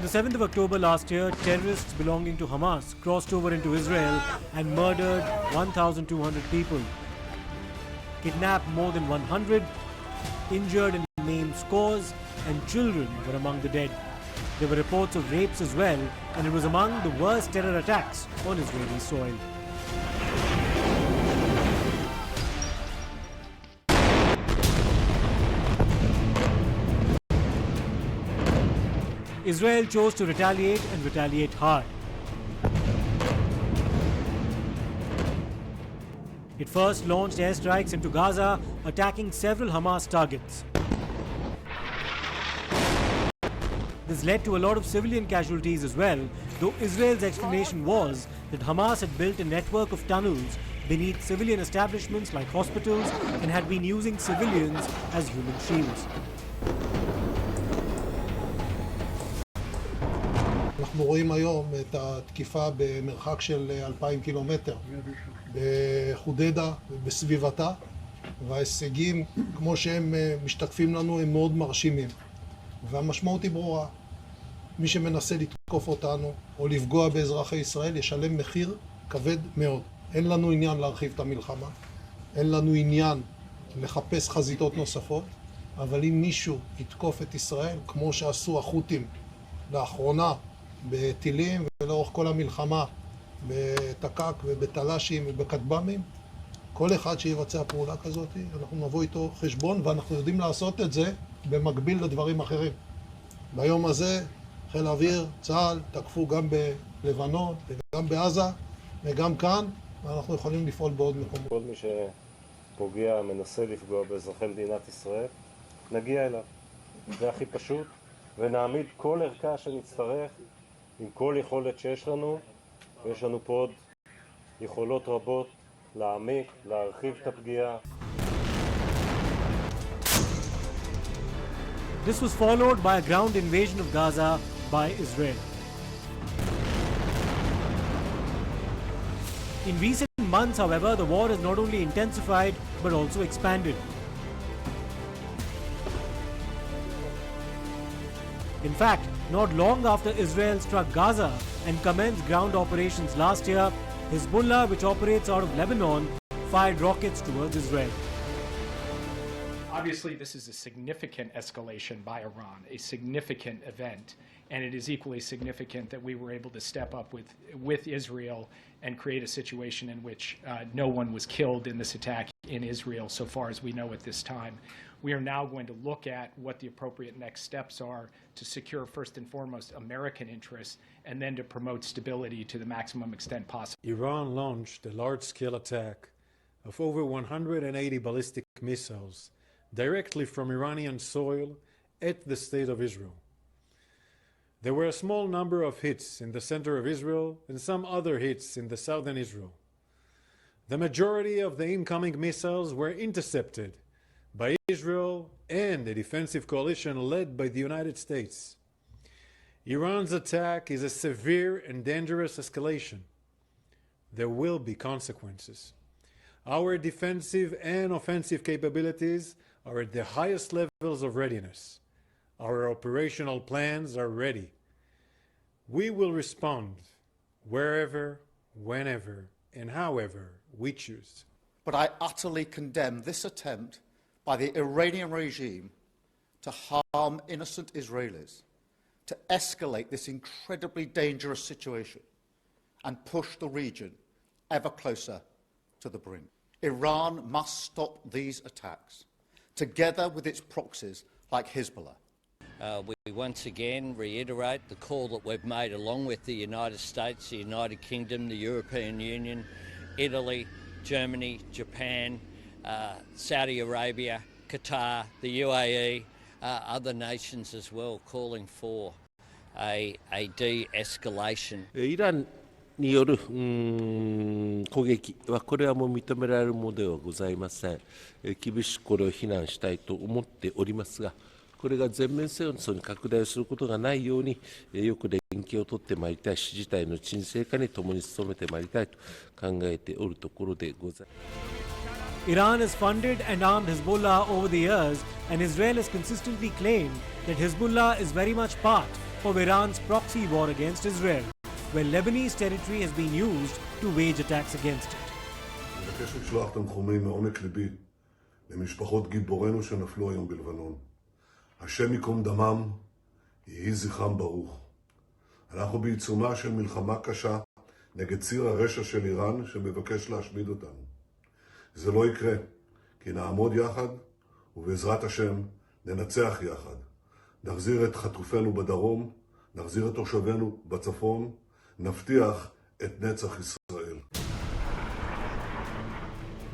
On the 7th of October last year, terrorists belonging to Hamas crossed over into Israel and murdered 1,200 people, kidnapped more than 100, injured and maimed scores, and children were among the dead. There were reports of rapes as well, and it was among the worst terror attacks on Israeli soil. Israel chose to retaliate and retaliate hard. It first launched airstrikes into Gaza, attacking several Hamas targets. This led to a lot of civilian casualties as well, though Israel's explanation was that Hamas had built a network of tunnels beneath civilian establishments like hospitals and had been using civilians as human shields. אנחנו רואים היום את התקיפה במרחק של 2,000 קילומטר בחודדה ובסביבתה, וההישגים כמו שהם משתקפים לנו הם מאוד מרשימים. והמשמעות היא ברורה, מי שמנסה לתקוף אותנו או לפגוע באזרחי ישראל ישלם מחיר כבד מאוד. אין לנו עניין להרחיב את המלחמה, אין לנו עניין לחפש חזיתות נוספות, אבל אם מישהו יתקוף את ישראל כמו שעשו החות'ים לאחרונה, בטילים ולאורך כל המלחמה בתקק ובתלשים ובכטב"מים, כל אחד שיבצע פעולה כזאת, אנחנו נבוא איתו חשבון, ואנחנו יודעים לעשות את זה במקביל לדברים אחרים. ביום הזה חיל האוויר, צה"ל, תקפו גם בלבנון וגם בעזה וגם כאן, ואנחנו יכולים לפעול בעוד מקומות. כל מי שפוגע, מנסה לפגוע באזרחי מדינת ישראל, נגיע אליו. זה הכי פשוט, ונעמיד כל ערכה שנצטרך עם כל יכולת שיש לנו, ויש לנו פה עוד יכולות רבות להעמיק, להרחיב את הפגיעה. This was followed by a ground invasion of Gaza by Israel. In recent months, however, the war has not only intensified but also expanded. In fact, not long after Israel struck Gaza and commenced ground operations last year, Hezbollah, which operates out of Lebanon, fired rockets towards Israel. Obviously, this is a significant escalation by Iran, a significant event, and it is equally significant that we were able to step up with Israel and create a situation in which no one was killed in this attack in Israel, so far as we know at this time. We are now going to look at what the appropriate next steps are to secure, first and foremost, American interests, and then to promote stability to the maximum extent possible. Iran launched a large-scale attack of over 180 ballistic missiles directly from Iranian soil at the State of Israel. There were a small number of hits in the center of Israel and some other hits in the southern Israel. The majority of the incoming missiles were intercepted by Israel and a defensive coalition led by the United States. Iran's attack is a severe and dangerous escalation. There will be consequences. Our defensive and offensive capabilities are at the highest levels of readiness. Our operational plans are ready. We will respond wherever, whenever, and however we choose. But I utterly condemn this attempt by the Iranian regime to harm innocent Israelis, to escalate this incredibly dangerous situation and push the region ever closer to the brink. Iran must stop these attacks, together with its proxies like Hezbollah. We once again reiterate the call that we've made along with the United States, the United Kingdom, the European Union, Italy, Germany, Japan, Saudi Arabia, Qatar, the UAE, other nations as well, calling for a de-escalation. イランによる攻撃はこれはもう認められるものではございません。厳しくこれを非難したいと思っておりますが、これが全面戦争に拡大することがないようによく連携を取ってまいりたいし、事態の沈静化に共に努めてまいりたいと考えておるところでございます。Iran has funded and armed Hezbollah over the years, and Israel has consistently claimed that Hezbollah is very much part of Iran's proxy war against Israel, where Lebanese territory has been used to wage attacks against it. אני מבקש לשלוח תנחומים מעומק ליבי למשפחות גיבורינו שנפלו היום בלבנון. השם ייקום דמם, יהי זכרם ברוך. אנחנו בעיצומה של מלחמה קשה נגד ציר הרשע של איראן שמבקש להשמיד אותנו. זה לא יקרה, כי נעמוד יחד ובעזרת השם ננצח יחד. נחזיר את חטופינו בדרום, נחזיר את תושבינו בצפון, נבטיח את נצח ישראל.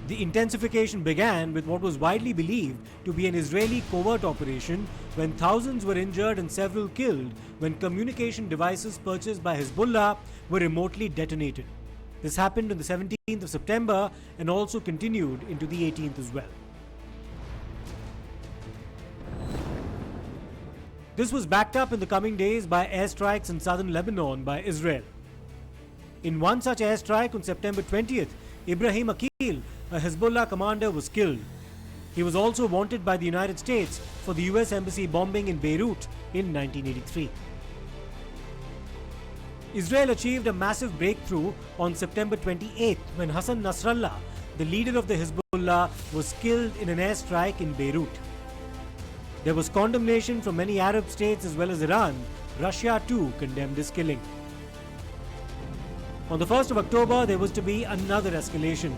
The intensification began with what was widely believed to be an Israeli covert operation when thousands were injured and several killed when communication devices purchased by Hezbollah were remotely detonated. This happened on the 17th of September and also continued into the 18th as well. This was backed up in the coming days by airstrikes in southern Lebanon by Israel. In one such airstrike on September 20th, Ibrahim Akil, a Hezbollah commander, was killed. He was also wanted by the United States for the US embassy bombing in Beirut in 1983. Israel achieved a massive breakthrough on September 28th when Hassan Nasrallah, the leader of the Hezbollah, was killed in an airstrike in Beirut. There was condemnation from many Arab states as well as Iran. Russia too condemned his killing. On the 1st of October, there was to be another escalation.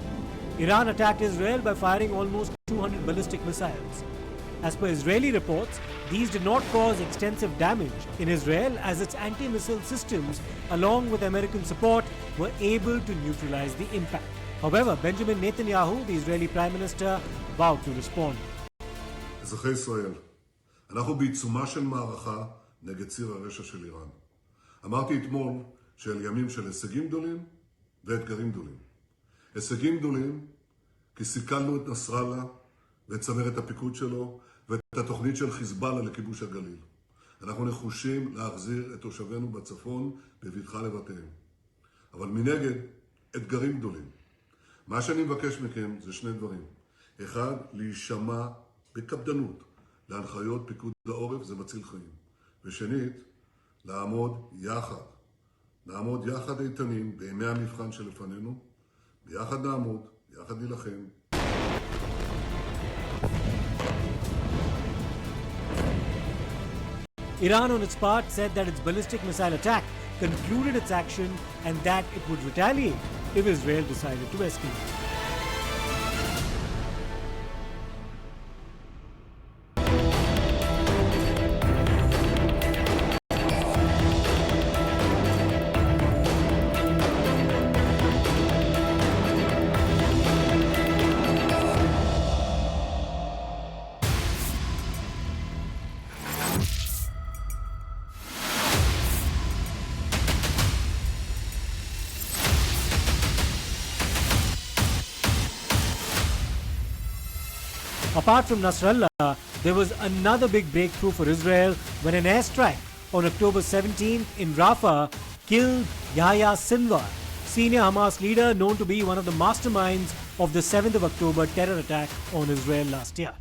Iran attacked Israel by firing almost 200 ballistic missiles. As per Israeli reports, these did not cause extensive damage in Israel as its anti-missile systems, along with American support, were able to neutralize the impact. However, Benjamin Netanyahu, the Israeli Prime Minister, vowed to respond. אזרחי ישראל, אנחנו בעיצומה של מערכה נגד ציר הרשע של איראן. אמרתי אתמול של ימים של הישגים גדולים ואתגרים גדולים. הישגים גדולים כי סיכלנו את נסראללה ואת צמרת הפיקוד שלו ואת התוכנית של חיזבאללה לכיבוש הגליל. אנחנו נחושים להחזיר את תושבינו בצפון בבטחה לבתיהם. אבל מנגד, אתגרים גדולים. מה שאני מבקש מכם זה שני דברים. אחד, להישמע בקפדנות להנחיות פיקוד העורף, זה מציל חיים. ושנית, לעמוד יחד. נעמוד יחד איתנים בימי המבחן שלפנינו, ביחד נעמוד, יחד נילחם. Iran on its part said that its ballistic missile attack concluded its action and that it would retaliate if Israel decided to escalate. Apart from Nasrallah, there was another big breakthrough for Israel when an airstrike on October 17th in Rafah killed Yahya Sinwar, senior Hamas leader known to be one of the masterminds of the 7th of October terror attack on Israel last year.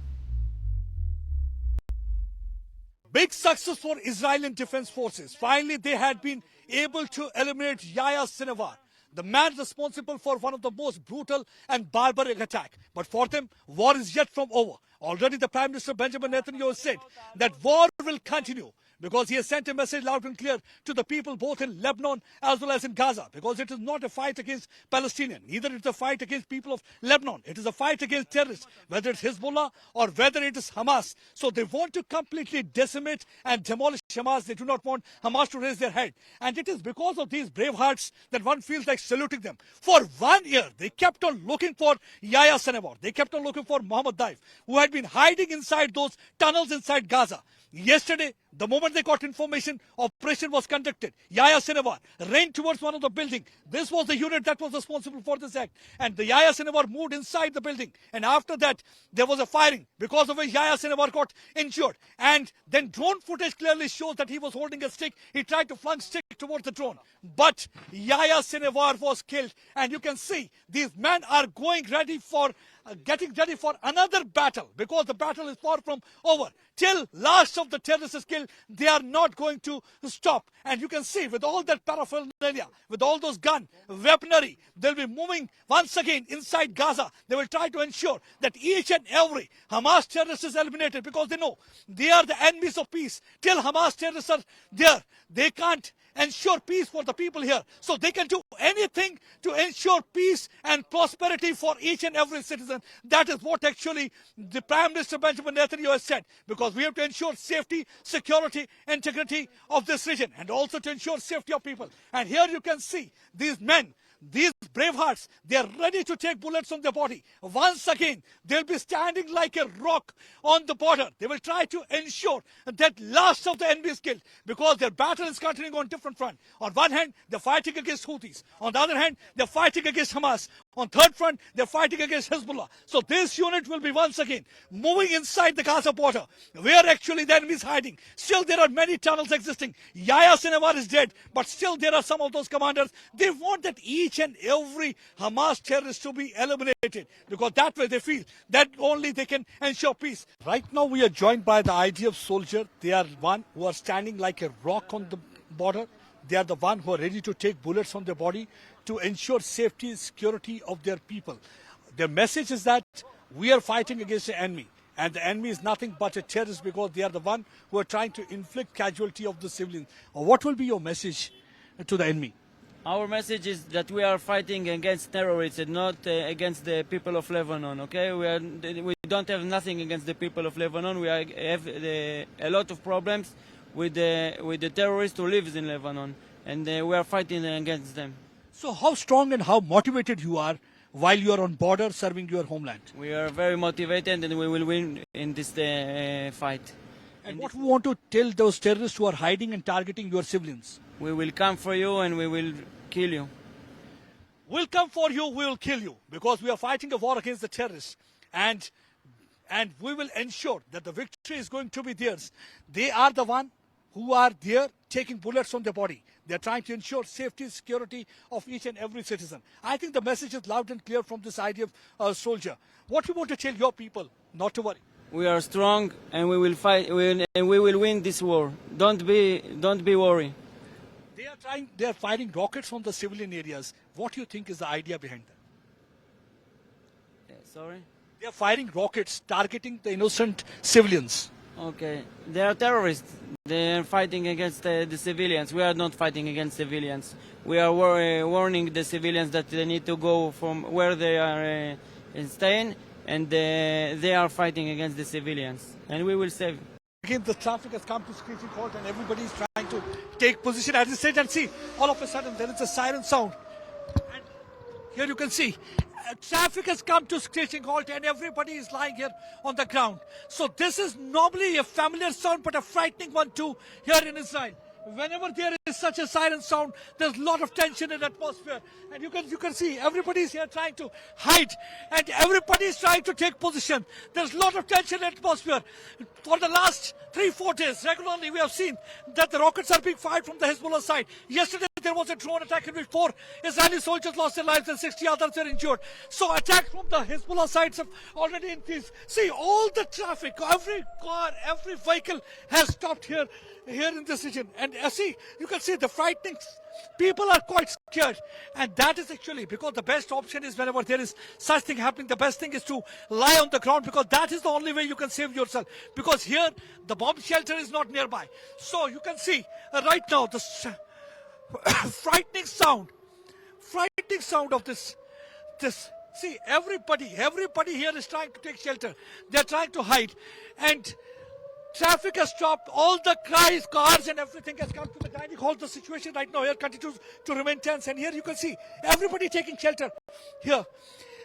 Big success for Israeli Defense Forces. Finally, they had been able to eliminate Yahya Sinwar, the man responsible for one of the most brutal and barbaric attack. But for them, war is yet from over. Already the Prime Minister Benjamin Netanyahu said that war will continue because he has sent a message loud and clear to the people both in Lebanon as well as in Gaza, because it is not a fight against Palestinians, neither it is a fight against people of Lebanon. It is a fight against terrorists, whether it's Hezbollah or whether it is Hamas. So they want to completely decimate and demolish Hamas. They do not want Hamas to raise their head. And it is because of these brave hearts that one feels like saluting them. For 1 year, they kept on looking for Yahya Sinwar. They kept on looking for Mohammed Daif, who had been hiding inside those tunnels inside Gaza. Yesterday, the moment they got information, operation was conducted. Yahya Sinwar ran towards one of the buildings. This was the unit that was responsible for this act. And the Yahya Sinwar moved inside the building. And after that, there was a firing, because of which Yahya Sinwar got injured. And then drone footage clearly shows that he was holding a stick. He tried to flung stick towards the drone. But Yahya Sinwar was killed. And you can see these men are going ready for getting ready for another battle, because the battle is far from over. Till last of the terrorists is killed, they are not going to stop. And you can see with all that paraphernalia, with all those guns, weaponry, they'll be moving once again inside Gaza. They will try to ensure that each and every Hamas terrorist is eliminated, because they know they are the enemies of peace. Till Hamas terrorists are there, they can't ensure peace for the people here. So they can do anything to ensure peace and prosperity for each and every citizen. That is what actually the Prime Minister Benjamin Netanyahu has said, because we have to ensure safety, security, integrity of this region, and also to ensure safety of people. And here you can see these men, these brave hearts, they are ready to take bullets on their body. Once again, they'll be standing like a rock on the border. They will try to ensure that last of the enemy is killed, because their battle is continuing on different front. On one hand, they're fighting against Houthis. On the other hand, they're fighting against Hamas. On third front, they're fighting against Hezbollah. So this unit will be once again moving inside the Gaza border, where actually the enemy is hiding. Still, there are many tunnels existing. Yahya Sinwar is dead, but still there are some of those commanders. They want that each and every Hamas terrorist to be eliminated, because that way they feel that only they can ensure peace. Right now we are joined by the IDF soldier. They are one who are standing like a rock on the border. They are the one who are ready to take bullets on their body to ensure safety and security of their people. Their message is that we are fighting against the enemy, and the enemy is nothing but a terrorist, because they are the one who are trying to inflict casualty of the civilians. What will be your message to the enemy? Our message is that we are fighting against terrorists and not against the people of Lebanon. Okay, we don't have nothing against the people of Lebanon. We have a lot of problems with the terrorists who live in Lebanon, and we are fighting against them. So how strong and how motivated you are while you are on border serving your homeland? We are very motivated, and we will win in this fight. And what we want to tell those terrorists who are hiding and targeting your civilians? We will come for you and we will kill you. We'll come for you, we will kill you, because we are fighting a war against the terrorists. And we will ensure that the victory is going to be theirs. They are the one who are there taking bullets on their body. They are trying to ensure safety and security of each and every citizen. I think the message is loud and clear from this IDF soldier. What we want to tell your people, not to worry. We are strong and we will fight, and we will win this war. Don't be worried. They are firing rockets on the civilian areas. What do you think is the idea behind that? Sorry? They are firing rockets targeting the innocent civilians. Okay. They are terrorists. They are fighting against the civilians. We are not fighting against civilians. We are warning the civilians that they need to go from where they are staying, and they are fighting against the civilians. And we will save. Again, the traffic has come to screeching halt, and everybody is trying to take position at the stage. And see, all of a sudden there is a siren sound. And here you can see, traffic has come to screeching halt, and everybody is lying here on the ground. So this is normally a familiar sound, but a frightening one too here in Israel. Whenever there is such a siren sound, there's a lot of tension in the atmosphere. And you can see everybody is here trying to hide, and everybody is trying to take position. There's a lot of tension in the atmosphere. For the last 3-4 days, regularly we have seen that the rockets are being fired from the Hezbollah side. Yesterday there was a drone attack in which 4 Israeli soldiers lost their lives and 60 others were injured. So attacks from the Hezbollah sides have already increased. See, all the traffic, every car, every vehicle has stopped here in this region. And see, you can see the frightening, people are quite scared. And that is actually because the best option is, whenever there is such thing happening, the best thing is to lie on the ground, because that is the only way you can save yourself. Because here, the bomb shelter is not nearby. So you can see right now the frightening sound of this. See, everybody here is trying to take shelter. They're trying to hide. And traffic has stopped. All the cars and everything has come to the dining hall. The situation right now here continues to remain tense. And here you can see everybody taking shelter here.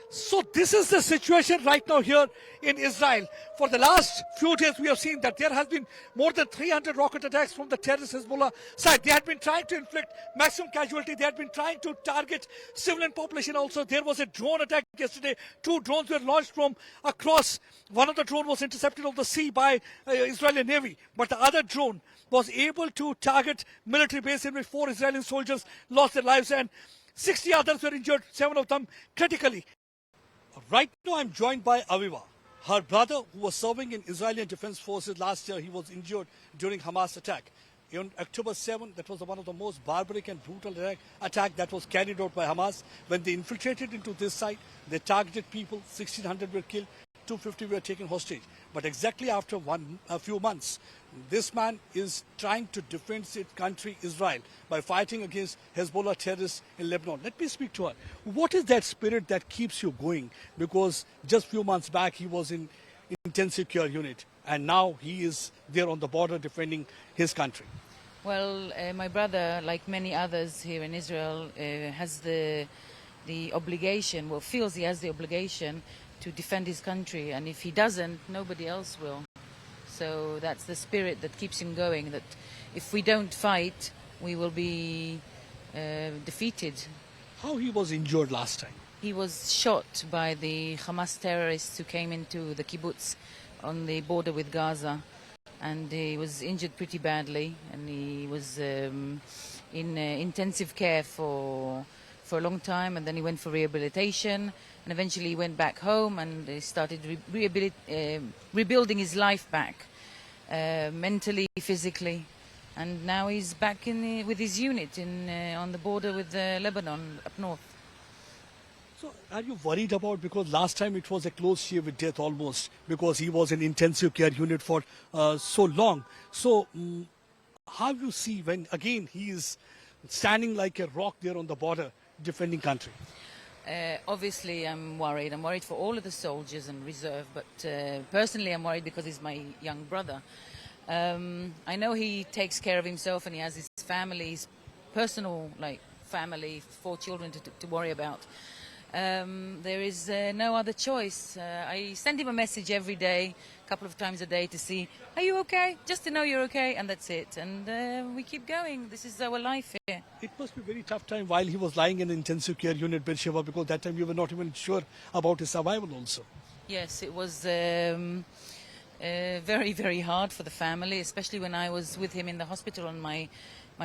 So this is the situation right now here in Israel. For the last few days, we have seen that there has been more than 300 rocket attacks from the terrorist Hezbollah side. They had been trying to inflict maximum casualty. They had been trying to target civilian population also. There was a drone attack yesterday. 2 drones were launched from across. One of the drones was intercepted on the sea by Israeli Navy. But the other drone was able to target military base in which 4 Israeli soldiers lost their lives and 60 others were injured, 7 of them critically. Right now I'm joined by Aviva. Her brother, who was serving in Israeli Defense Forces last year, he was injured during Hamas attack. On October 7, that was one of the most barbaric and brutal attack that was carried out by Hamas. When they infiltrated into this site, they targeted people, 1,600 were killed, 250 were taken hostage. But exactly after a few months, this man is trying to defend his country, Israel, by fighting against Hezbollah terrorists in Lebanon. Let me speak to her. What is that spirit that keeps you going? Because just a few months back, he was in intensive care unit, and now he is there on the border defending his country. Well, my brother, like many others here in Israel, has the obligation, well, feels he has the obligation to defend his country, and if he doesn't, nobody else will. So that's the spirit that keeps him going, that if we don't fight, we will be defeated. How he was injured last time? He was shot by the Hamas terrorists who came into the kibbutz on the border with Gaza, and he was injured pretty badly, and he was in intensive care for a long time, and then he went for rehabilitation, and eventually he went back home and he started rebuilding his life back, mentally, physically, and now he's back with his unit on the border with Lebanon up north. So are you worried about, because last time it was a close shave with death almost, because he was in intensive care unit for so long. So how you see when again he is standing like a rock there on the border defending country? Obviously I'm worried. I'm worried for all of the soldiers and reserve, but personally I'm worried because he's my young brother. I know he takes care of himself and he has his family, his personal family, 4 children to worry about. There is no other choice. I send him a message every day, a couple of times a day, to see, are you okay? Just to know you're okay, and that's it. And we keep going. This is our life here. It must be a very tough time while he was lying in an intensive care unit, Beersheba, because that time you were not even sure about his survival also. Yes, it was very, very hard for the family, especially when I was with him in the hospital, and my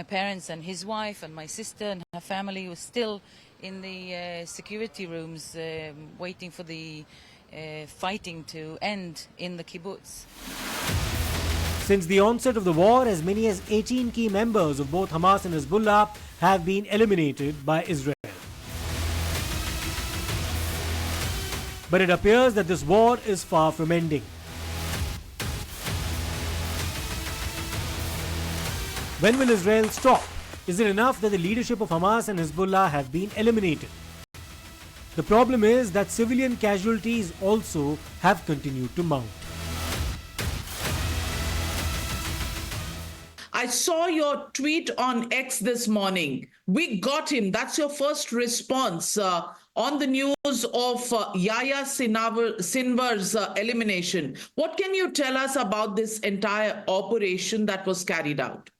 parents and his wife and my sister and her family was still in the security rooms waiting for the fighting to end in the kibbutz. Since the onset of the war, as many as 18 key members of both Hamas and Hezbollah have been eliminated by Israel. But it appears that this war is far from ending. When will Israel stop? Is it enough that the leadership of Hamas and Hezbollah have been eliminated? The problem is that civilian casualties also have continued to mount. I saw your tweet on X this morning. We got him. That's your first response on the news of Yahya Sinwar's elimination. What can you tell us about this entire operation that was carried out?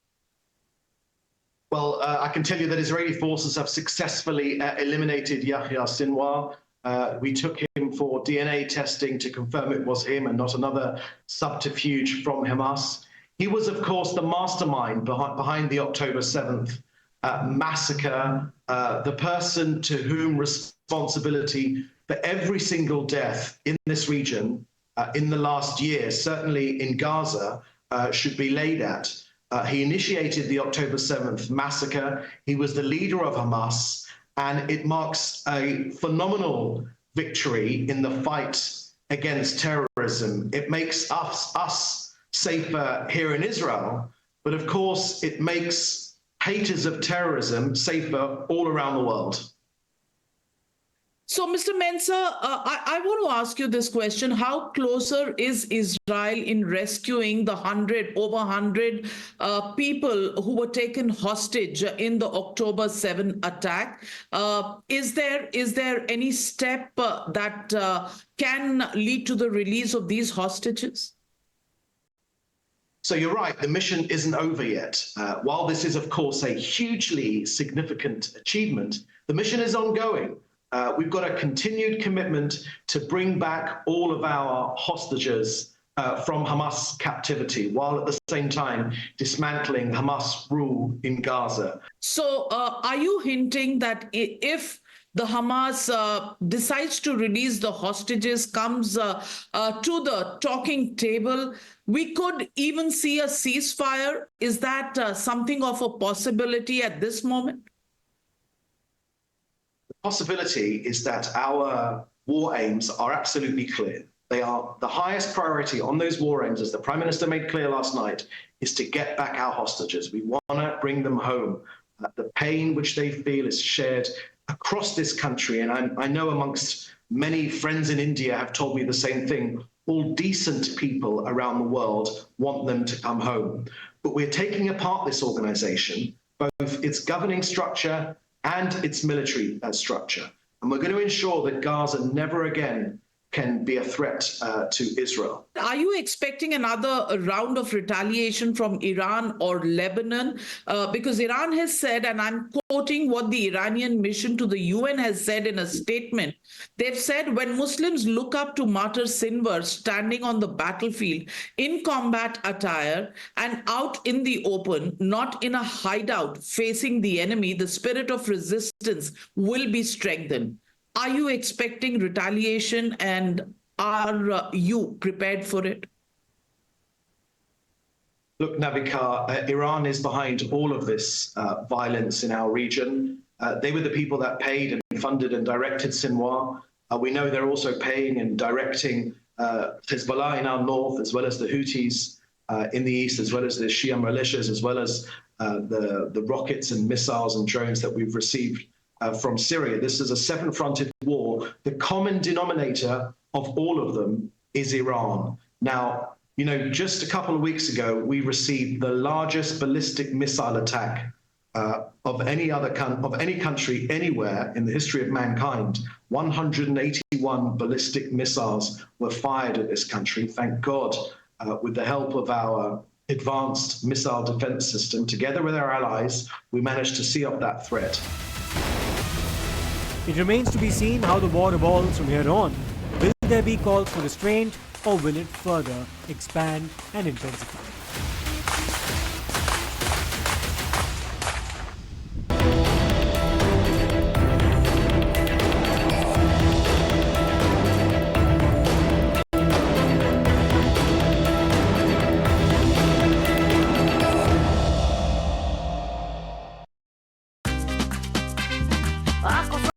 Well, I can tell you that Israeli forces have successfully eliminated Yahya Sinwar. We took him for DNA testing to confirm it was him and not another subterfuge from Hamas. He was, of course, the mastermind behind the October 7th massacre, the person to whom responsibility for every single death in this region in the last year, certainly in Gaza, should be laid at. He initiated the October 7th massacre. He was the leader of Hamas, and it marks a phenomenal victory in the fight against terrorism. It makes us safer here in Israel, but of course it makes haters of terrorism safer all around the world. So, Mr. Mensah, I want to ask you this question. How closer is Israel in rescuing the over 100 people who were taken hostage in the October 7 attack? Is there any step that can lead to the release of these hostages? So you're right, the mission isn't over yet. While this is, of course, a hugely significant achievement, the mission is ongoing. We've got a continued commitment to bring back all of our hostages from Hamas captivity, while at the same time dismantling Hamas rule in Gaza. So are you hinting that if the Hamas decides to release the hostages, comes to the talking table, we could even see a ceasefire. Is that something of a possibility at this moment? The possibility is that our war aims are absolutely clear. They are the highest priority on those war aims, as the Prime Minister made clear last night, is to get back our hostages. We want to bring them home. The pain which they feel is shared across this country, and I know amongst many friends in India have told me the same thing. All decent people around the world want them to come home. But we're taking apart this organization, both its governing structure and its military structure. And we're going to ensure that Gaza never again can be a threat to Israel. Are you expecting another round of retaliation from Iran or Lebanon? Because Iran has said, and I'm quoting what the Iranian mission to the UN has said in a statement, they've said, when Muslims look up to Martyr Sinwar standing on the battlefield in combat attire and out in the open, not in a hideout facing the enemy, the spirit of resistance will be strengthened. Are you expecting retaliation, and are you prepared for it? Look, Navika, Iran is behind all of this violence in our region. They were the people that paid and funded and directed Sinwar. We know they're also paying and directing Hezbollah in our north, as well as the Houthis in the east, as well as the Shia militias, as well as the rockets and missiles and drones that we've received from Syria. This is a seven-fronted war. The common denominator of all of them is Iran. Now, you know, just a couple of weeks ago, we received the largest ballistic missile attack of any country anywhere in the history of mankind. 181 ballistic missiles were fired at this country. Thank God, with the help of our advanced missile defense system, together with our allies, we managed to see off that threat. It remains to be seen how the war evolves from here on. Will there be calls for restraint, or will it further expand and intensify?